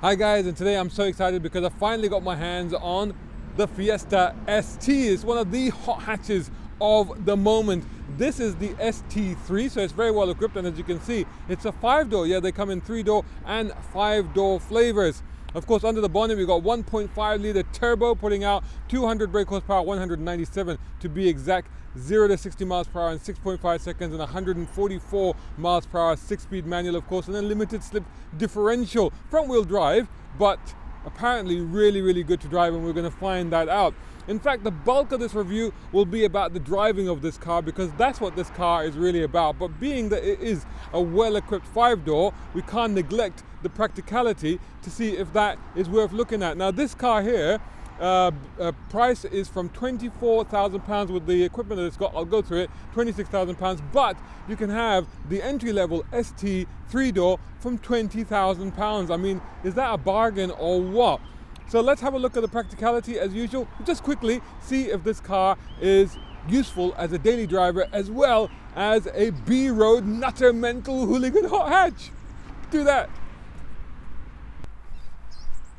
Hi guys, and today I'm so excited because I finally got my hands on the Fiesta ST. It's one of the hot hatches of the moment. This is the ST3, so it's very well equipped, and as you can see, it's a 5-door. Yeah, they come in 3-door and 5-door flavors. Of course, under the bonnet, we've got 1.5 litre turbo putting out 200 brake horsepower, 197 to be exact, 0 to 60 miles per hour in 6.5 seconds, and 144 miles per hour, 6-speed manual, of course, and a limited slip differential. Front wheel drive, but apparently really good to drive, and we're going to find that out. In fact, the bulk of this review will be about the driving of this car, because that's what this car is really about. But being that it is a well-equipped 5-door, we can't neglect the practicality to see if that is worth looking at. Now, this car here, price is from £24,000 with the equipment that it's got. I'll go through it, £26,000, but you can have the entry-level ST 3-door from £20,000. I mean, is that a bargain or what? So let's have a look at the practicality as usual. Just quickly see if this car is useful as a daily driver as well as a B-road nutter mental hooligan hot hatch. Do that.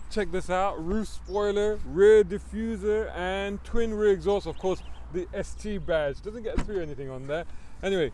Check this out, roof spoiler, rear diffuser, and twin rear exhaust. Of course, the ST badge. Doesn't get through anything on there. Anyway,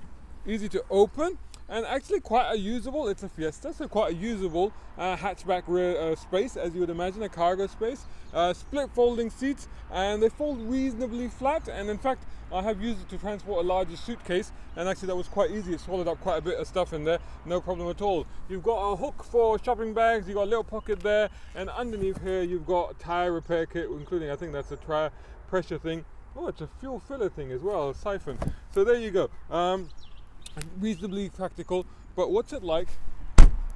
easy to open, and actually quite a usable, it's a Fiesta, so quite a usable hatchback rear space, as you would imagine, a cargo space. Split folding seats, and they fold reasonably flat, and in fact, I have used it to transport a larger suitcase, and actually that was quite easy. It swallowed up quite a bit of stuff in there, no problem at all. You've got a hook for shopping bags, you've got a little pocket there, and underneath here you've got a tire repair kit, including, I think that's a tire pressure thing. Oh, it's a fuel filler thing as well, a siphon. So there you go. Reasonably practical, but what's it like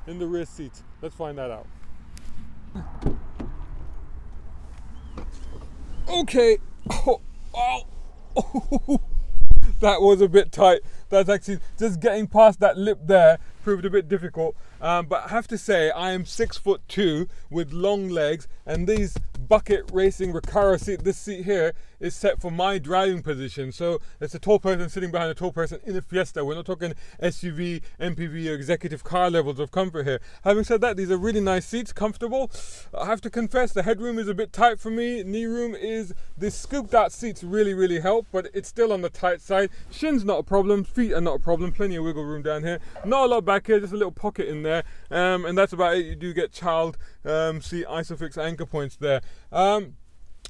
in the rear seat? Let's find that out. Okay. Oh, that was a bit tight. That's actually just getting past that lip there proved a bit difficult. But I have to say, I am 6'2" with long legs, and these bucket racing Recaro seat, this seat here is set for my driving position. So it's a tall person sitting behind a tall person in a Fiesta. We're not talking SUV, MPV, or executive car levels of comfort here. Having said that, these are really nice seats, comfortable. I have to confess, the headroom is a bit tight for me. Knee room is, the scooped out seats really help, but it's still on the tight side. Shins not a problem, feet are not a problem, plenty of wiggle room down here. Not a lot back here, just a little pocket in there, and that's about it. You do get child seat Isofix anchor points there.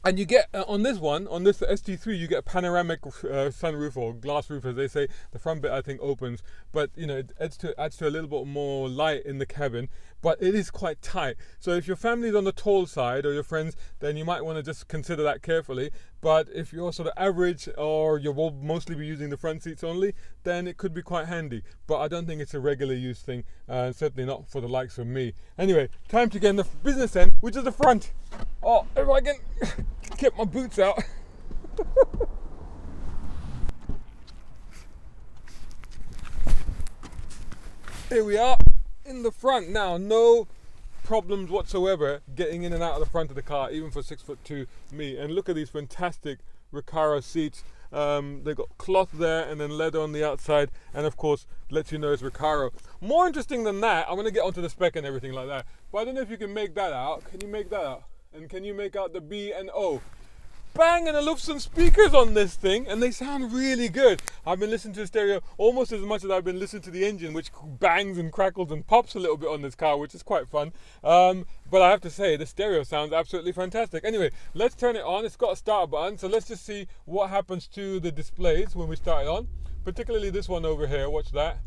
And you get, on this ST3, you get a panoramic sunroof, or glass roof as they say. The front bit I think opens, but you know, it adds to a little bit more light in the cabin, but it is quite tight. So if your family's on the tall side, or your friends, then you might want to just consider that carefully. But if you're sort of average, or you will mostly be using the front seats only, then it could be quite handy. But I don't think it's a regular use thing, certainly not for the likes of me. Anyway, time to get in the business end, which is the front. Oh, if I can get my boots out. Here we are in the front now. No problems whatsoever getting in and out of the front of the car, even for 6'2" me. And look at these fantastic Recaro seats. They've got cloth there and then leather on the outside, and of course lets you know it's Recaro. More interesting than that, I'm going to get onto the spec and everything like that, but I don't know if you can make that out. Can you make that out? And can you make out the B and O? Bang & Olufsen speakers on this thing, and they sound really good. I've been listening to the stereo almost as much as I've been listening to the engine, which bangs and crackles and pops a little bit on this car, which is quite fun. But I have to say, the stereo sounds absolutely fantastic. Anyway, let's turn it on. It's got a start button, so let's just see what happens to the displays when we start it on. Particularly this one over here, watch that.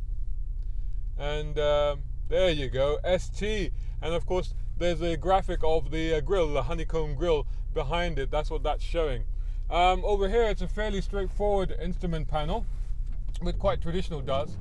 And there you go, ST. And of course, there's a graphic of the grille, the honeycomb grille behind it. That's what that's showing. Over here, it's a fairly straightforward instrument panel with quite traditional DAS.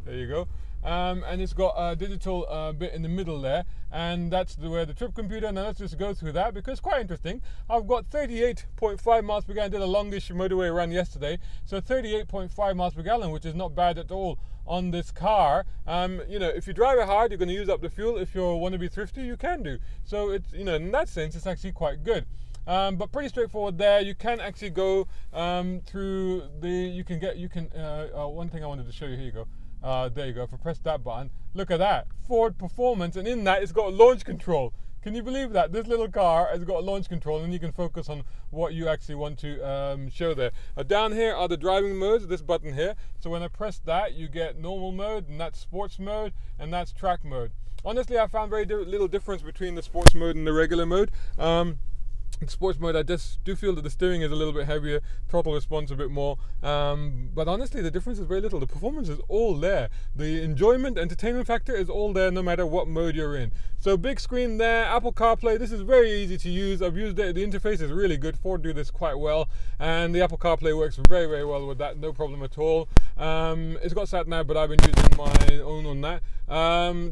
There you go. And it's got a digital bit in the middle there, and that's where the trip computer. Now let's just go through that, because it's quite interesting. I've got 38.5 miles per gallon. I did a longish motorway run yesterday, so 38.5 miles per gallon, which is not bad at all on this car. You know, if you drive it hard, you're going to use up the fuel. If you want to be thrifty, you can do. So it's, you know, in that sense, it's actually quite good. But pretty straightforward there. You can actually go through the, one thing I wanted to show you, here you go. There you go. If I press that button, look at that, Ford Performance, and in that it's got a launch control. Can you believe that? This little car has got a launch control, and you can focus on what you actually want to show there. Down here are the driving modes, this button here. So when I press that, you get normal mode, and that's sports mode, and that's track mode. Honestly, I found very little difference between the sports mode and the regular mode. In sports mode, I just do feel that the steering is a little bit heavier, throttle response a bit more, but honestly the difference is very little. The performance is all there. The enjoyment, entertainment factor is all there no matter what mode you're in. So big screen there, Apple CarPlay, this is very easy to use. I've used it, the interface is really good. Ford do this quite well, and the Apple CarPlay works very, very well with that, no problem at all. It's got sat nav, but I've been using my own on that.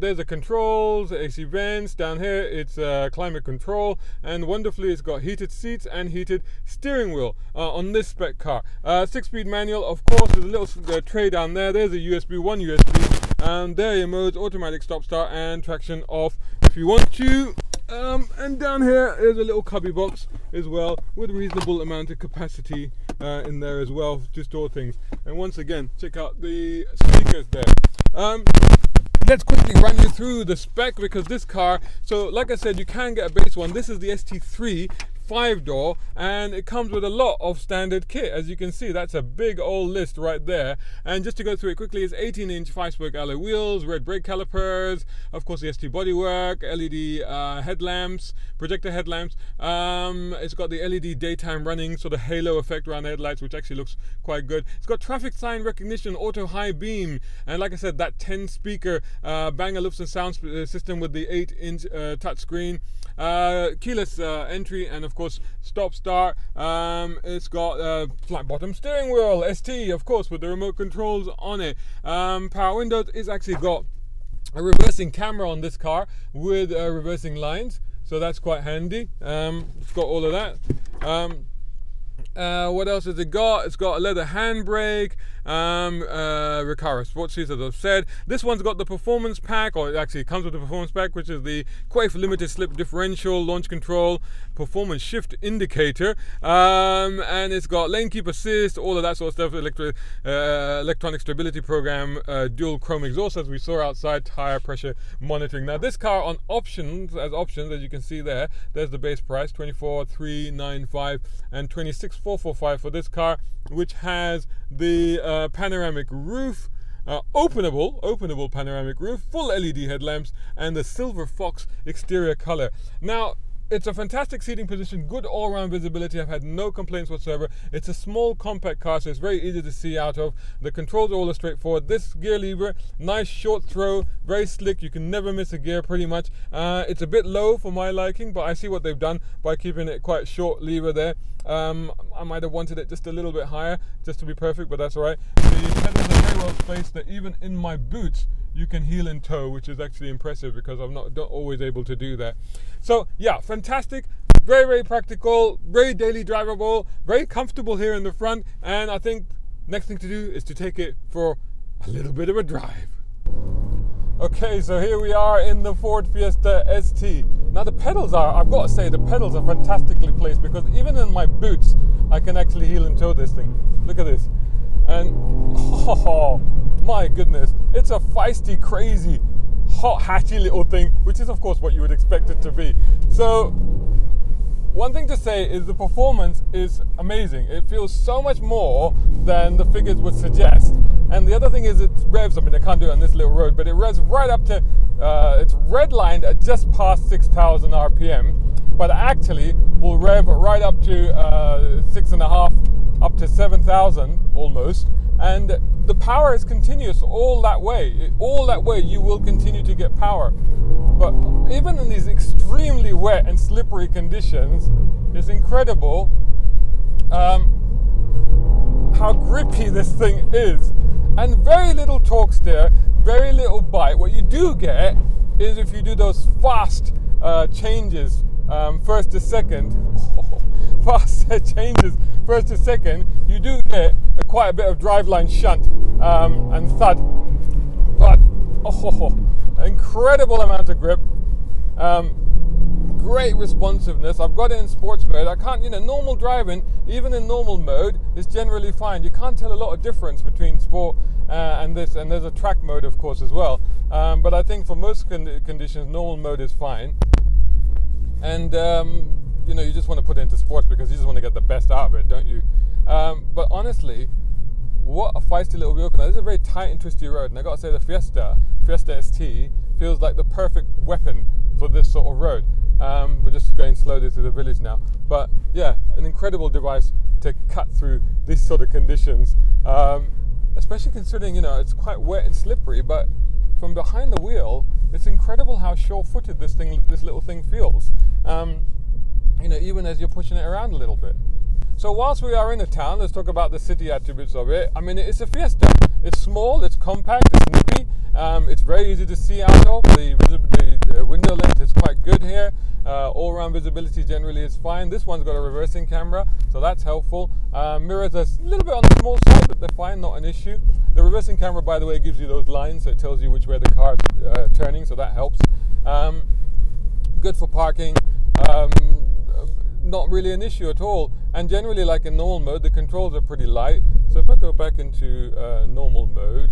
There's the controls, AC vents. Down here it's climate control, and wonderfully it's got heated seats and heated steering wheel on this spec car. 6-speed manual, of course. There's a little tray down there. There's a USB, one USB, and there are your modes: automatic, stop start, and traction off if you want to. And down here is a little cubby box as well, with a reasonable amount of capacity in there as well to store things. And once again, check out the speakers there. Let's quickly run you through the spec, because this car, so like I said, you can get a base one. This is the ST3 5-door, and it comes with a lot of standard kit. As you can see, that's a big old list right there. And just to go through it quickly, it's 18-inch 5-spoke alloy wheels, red brake calipers, of course the ST bodywork, LED headlamps, projector headlamps. It's got the LED daytime running, so the halo effect around the headlights, which actually looks quite good. It's got traffic sign recognition, auto high beam, and like I said, that 10-speaker Bang & Olufsen sound system with the 8-inch touchscreen, keyless entry, and of course stop start. It's got flat bottom steering wheel, ST, of course, with the remote controls on it. Power windows. It's actually got a reversing camera on this car with reversing lines, so that's quite handy. It's got all of that. What else has it got? It's got a leather handbrake, Recaro sports seats, as I've said. This one's got the performance pack, or it actually comes with the performance pack, which is the Quaife limited slip differential, launch control, performance shift indicator, and it's got lane keep assist, all of that sort of stuff, electronic stability program, dual chrome exhaust, as we saw outside, tire pressure monitoring. Now this car on options, as you can see there, there's the base price, 24,395 and 26,445 for this car, which has the panoramic roof, openable panoramic roof, full LED headlamps, and the silver fox exterior color. Now, it's a fantastic seating position, good all-round visibility. I've had no complaints whatsoever. It's a small, compact car, so it's very easy to see out of. The controls are all straightforward. This gear lever, nice short throw, very slick. You can never miss a gear, pretty much. It's a bit low for my liking, but I see what they've done by keeping it quite short lever there. I might have wanted it just a little bit higher, just to be perfect, but that's all right. The pedals are very well spaced, that even in my boots, you can heel and toe, which is actually impressive, because I'm not always able to do that. So yeah, fantastic, very, very practical, very daily drivable, very comfortable here in the front, and I think next thing to do is to take it for a little bit of a drive. Okay, so here we are in the Ford Fiesta ST. Now the pedals I've got to say, the pedals are fantastically placed, because even in my boots, I can actually heel and toe this thing. Look at this. And oh my goodness, it's a feisty, crazy, hot, hatchy little thing, which is of course what you would expect it to be. So one thing to say is the performance is amazing. It feels so much more than the figures would suggest. And the other thing is it revs, I mean I can't do it on this little road, but it revs right up to, it's redlined at just past 6,000 RPM, but actually will rev right up to 6.5, up to 7,000 almost. And the power is continuous all that way. All that way you will continue to get power. But even in these extremely wet and slippery conditions, it's incredible how grippy this thing is. And very little torque steer, very little bite. What you do get is if you do those fast changes, first to second, fast changes first to second, you do get quite a bit of driveline shunt and thud. But incredible amount of grip, great responsiveness. I've got it in sports mode. I can't, normal driving, even in normal mode, is generally fine. You can't tell a lot of difference between sport and this, and there's a track mode, of course, as well. But I think for most conditions, normal mode is fine. And, you just want to put it into sports because you just want to get the best out of it, don't you? But honestly, what a feisty little vehicle. Now, this is a very tight and twisty road, and I got to say the Fiesta ST, feels like the perfect weapon for this sort of road. We're just going slowly through the village now. But yeah, an incredible device to cut through these sort of conditions, especially considering, it's quite wet and slippery, but from behind the wheel, it's incredible how sure-footed this little thing feels. Even as you're pushing it around a little bit. So whilst we are in a town, let's talk about the city attributes of it. I mean, it's a Fiesta. It's small, it's compact, it's nippy. It's very easy to see out of. The window length is quite good here. All-round visibility generally is fine. This one's got a reversing camera, so that's helpful. Mirrors are a little bit on the small side, but they're fine, not an issue. The reversing camera, by the way, gives you those lines, so it tells you which way the car is turning, so that helps. Good for parking. Not really an issue at all, and generally, like in normal mode, the controls are pretty light. So if I go back into normal mode,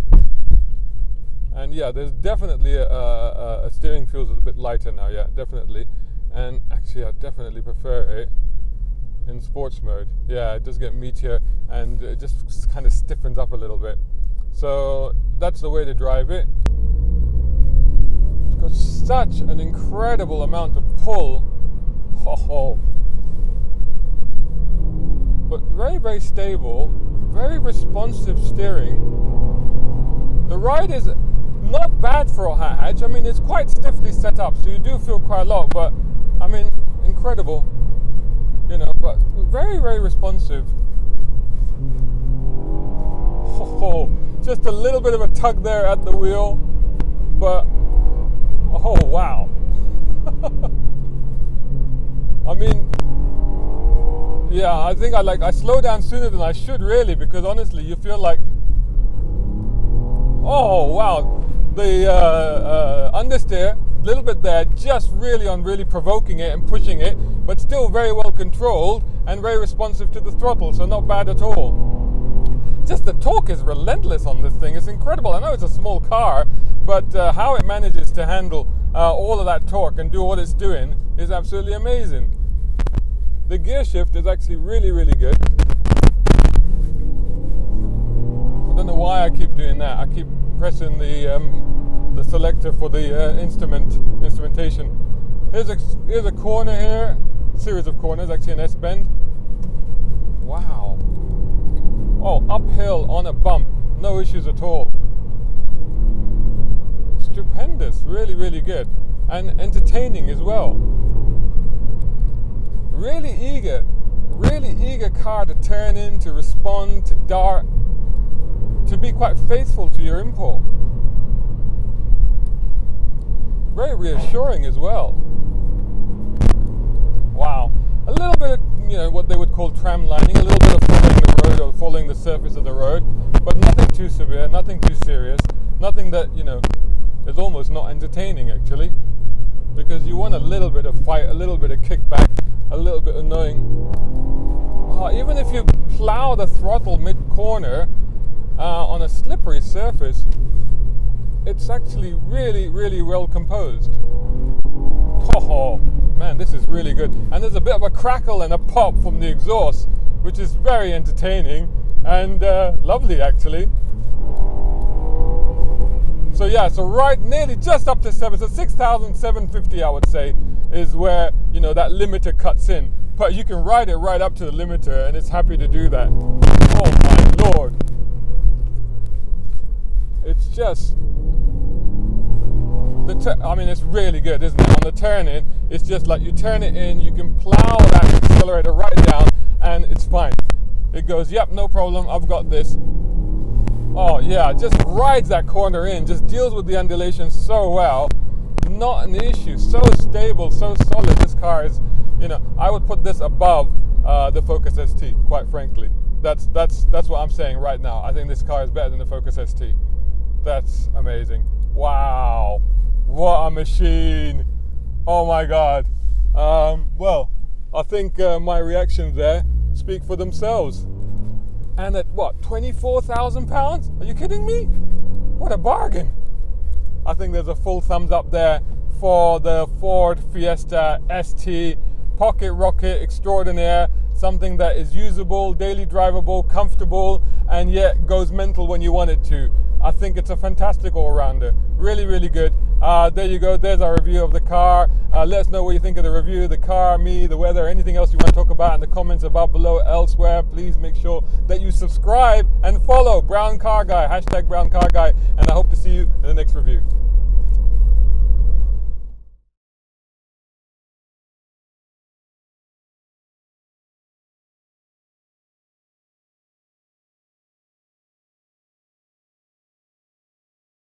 and yeah, there's definitely a steering feels a bit lighter now, yeah, definitely. And actually, I definitely prefer it in sports mode. Yeah, it does get meatier and it just kind of stiffens up a little bit. So that's the way to drive it. It's got such an incredible amount of pull. But very, very stable, very responsive steering. The ride is not bad for a hatch. I mean, it's quite stiffly set up, so you do feel quite a lot, but I mean, incredible, but very, very responsive. Just a little bit of a tug there at the wheel, but oh wow. I mean, yeah, I think I slow down sooner than I should, really, because honestly, you feel like, oh wow, the understeer, a little bit there, just really provoking it and pushing it, but still very well controlled and very responsive to the throttle, so not bad at all. Just the torque is relentless on this thing. It's incredible. I know it's a small car, but how it manages to handle all of that torque and do what it's doing is absolutely amazing. The gear shift is actually really, really good. I don't know why I keep doing that. I keep pressing the selector for the instrumentation. Here's a corner here, series of corners, actually an S-bend. Wow. Oh, uphill on a bump, no issues at all. Stupendous, really, really good. And entertaining as well. Really eager car to turn in, to respond, to dart, to be quite faithful to your import. Very reassuring as well. Wow. A little bit of, what they would call tram lining, a little bit of following the road or following the surface of the road, but nothing too severe, nothing too serious, nothing that, is almost not entertaining actually, because you want a little bit of fight, a little bit of kickback, a little bit of knowing, even if you plow the throttle mid-corner on a slippery surface, it's actually really, really well composed. Oh man, this is really good. And there's a bit of a crackle and a pop from the exhaust, which is very entertaining and lovely actually. So yeah, so right nearly just up to 6,750 I would say is where, that limiter cuts in. But you can ride it right up to the limiter and it's happy to do that. Oh my lord. It's just, it's really good, isn't it? On the turn in, it's just like you turn it in, you can plow that accelerator right down and it's fine. It goes, yep, no problem, I've got this. Oh yeah, just rides that corner in, just deals with the undulation so well. Not an issue, so stable, so solid. This car is, I would put this above the Focus ST, quite frankly. That's what I'm saying right now. I think this car is better than the Focus ST. That's amazing. Wow, what a machine. Oh my god. Well, I think my reactions there speak for themselves. And at what, £24,000? Are you kidding me? What a bargain. I think there's a full thumbs up there for the Ford Fiesta ST pocket rocket extraordinaire, something that is usable, daily drivable, comfortable, and yet goes mental when you want it to. I think it's a fantastic all-rounder. Really, really good. There you go. There's our review of the car. Let us know what you think of the review, the car, me, the weather, anything else you want to talk about in the comments above, below, elsewhere. Please make sure that you subscribe and follow Brown Car Guy, #Brown Car Guy, and I hope to see you in the next review.